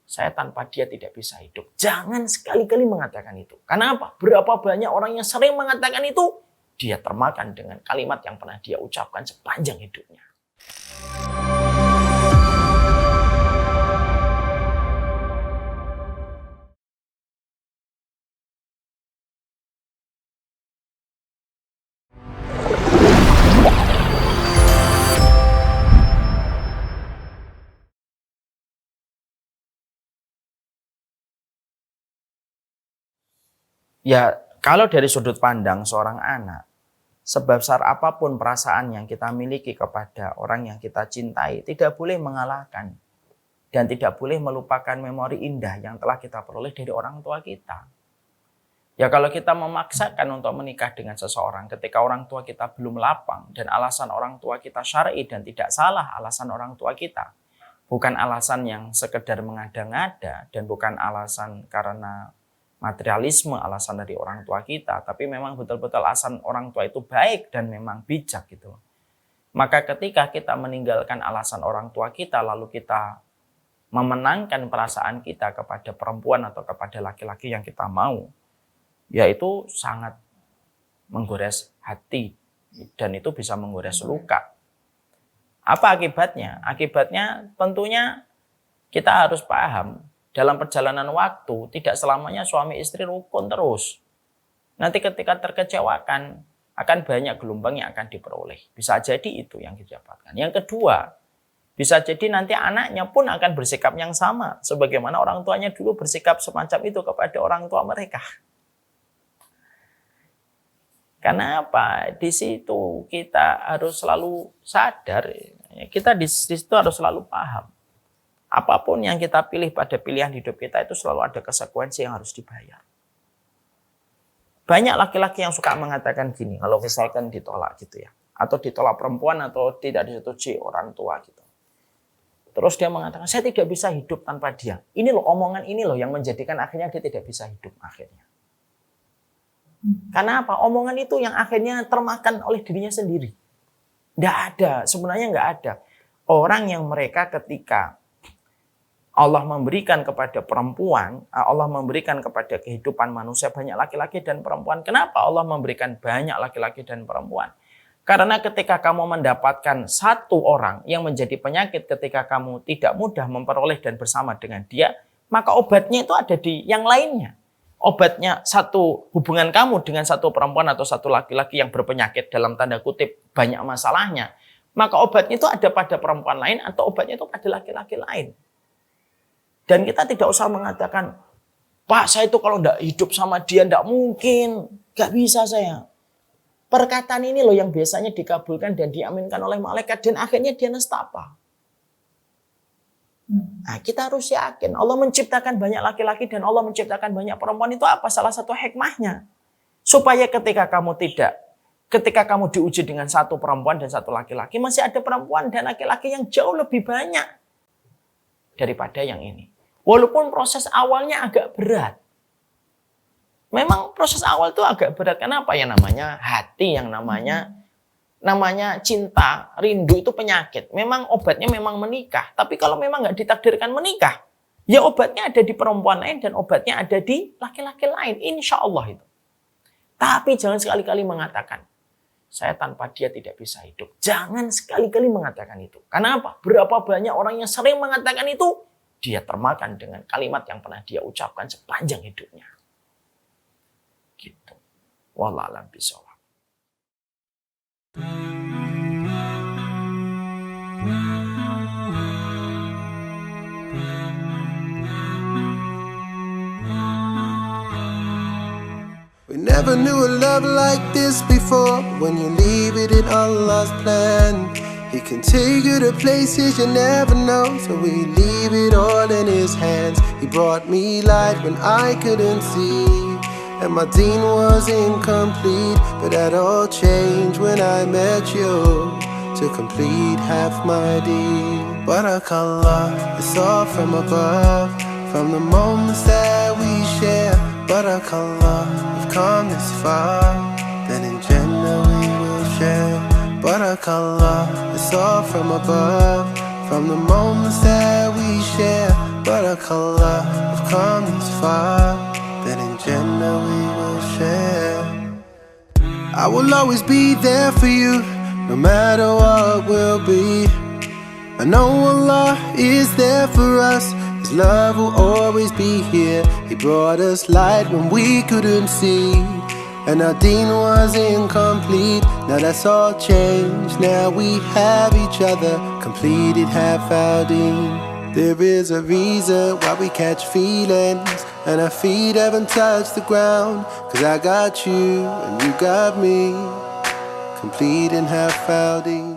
saya tanpa dia tidak bisa hidup. Jangan sekali-kali mengatakan itu. Karena apa? Berapa banyak orang yang sering mengatakan itu, dia termakan dengan kalimat yang pernah dia ucapkan sepanjang hidupnya. Ya, kalau dari sudut pandang seorang anak, sebesar apapun perasaan yang kita miliki kepada orang yang kita cintai, tidak boleh mengalahkan dan tidak boleh melupakan memori indah yang telah kita peroleh dari orang tua kita. Ya, kalau kita memaksakan untuk menikah dengan seseorang ketika orang tua kita belum lapang dan alasan orang tua kita syar'i dan tidak salah alasan orang tua kita, bukan alasan yang sekedar mengada-ngada dan bukan alasan karena materialisme, alasan dari orang tua kita, tapi memang betul-betul alasan orang tua itu baik dan memang bijak gitu. Maka ketika kita meninggalkan alasan orang tua kita, lalu kita memenangkan perasaan kita kepada perempuan atau kepada laki-laki yang kita mau, yaitu sangat menggores hati dan itu bisa menggores luka. Apa akibatnya? Akibatnya tentunya kita harus paham, dalam perjalanan waktu, tidak selamanya suami istri rukun terus. Nanti ketika terkecewakan, akan banyak gelombang yang akan diperoleh. Bisa jadi itu yang didapatkan. Yang kedua, bisa jadi nanti anaknya pun akan bersikap yang sama. Sebagaimana orang tuanya dulu bersikap semacam itu kepada orang tua mereka. Karena apa? Di situ kita harus selalu sadar. Kita di situ harus selalu paham. Apapun yang kita pilih pada pilihan hidup kita itu selalu ada konsekuensi yang harus dibayar. Banyak laki-laki yang suka mengatakan gini, kalau misalkan ditolak gitu ya, atau ditolak perempuan atau tidak disetujui orang tua gitu. Terus dia mengatakan, saya tidak bisa hidup tanpa dia. Ini loh, omongan ini loh yang menjadikan akhirnya dia tidak bisa hidup akhirnya. Karena apa? Omongan itu yang akhirnya termakan oleh dirinya sendiri. Nggak ada, sebenarnya nggak ada. Orang yang mereka ketika Allah memberikan kepada perempuan, Allah memberikan kepada kehidupan manusia banyak laki-laki dan perempuan. Kenapa Allah memberikan banyak laki-laki dan perempuan? Karena ketika kamu mendapatkan satu orang yang menjadi penyakit ketika kamu tidak mudah memperoleh dan bersama dengan dia, maka obatnya itu ada di yang lainnya. Obatnya satu hubungan kamu dengan satu perempuan atau satu laki-laki yang berpenyakit dalam tanda kutip banyak masalahnya, maka obatnya itu ada pada perempuan lain atau obatnya itu pada laki-laki lain. Dan kita tidak usah mengatakan, Pak, saya itu kalau tidak hidup sama dia tidak mungkin, nggak bisa saya. Perkataan ini loh yang biasanya dikabulkan dan diaminkan oleh malaikat dan akhirnya dia nestapa. Nah, kita harus yakin Allah menciptakan banyak laki-laki dan Allah menciptakan banyak perempuan itu apa? Salah satu hikmahnya. Supaya ketika kamu diuji dengan satu perempuan dan satu laki-laki, masih ada perempuan dan laki-laki yang jauh lebih banyak daripada yang ini. Walaupun proses awalnya agak berat. Memang proses awal itu agak berat. Kenapa? Ya namanya hati, yang namanya cinta, rindu itu penyakit. Memang obatnya memang menikah. Tapi kalau memang nggak ditakdirkan menikah, ya obatnya ada di perempuan lain dan obatnya ada di laki-laki lain. Insya Allah itu. Tapi jangan sekali-kali mengatakan, saya tanpa dia tidak bisa hidup. Jangan sekali-kali mengatakan itu. Karena apa? Berapa banyak orang yang sering mengatakan itu, dia termakan dengan kalimat yang pernah dia ucapkan sepanjang hidupnya. Gitu. Wallahu a'lam bishawab. We never knew a love like this before. When you leave it in Allah's plan, He can take you to places you never know. So we leave it all in His hands. He brought me light when I couldn't see, and my deen was incomplete. But that all changed when I met you, to complete half my deen. Barakallah, it's all from above, from the moments that we share. Barakallah, we've come this far, then in Jannah we will share. Barakallah, it's all from above, from the moments that we share. But our color have come this far, then in Jannah we will share. I will always be there for you, no matter what will be. I know Allah is there for us, His love will always be here. He brought us light when we couldn't see, and our deen was incomplete. Now that's all changed, now we have each other, completed half our deen. There is a reason why we catch feelings, and our feet haven't touched the ground. Cause I got you, and you got me, complete and half our deen.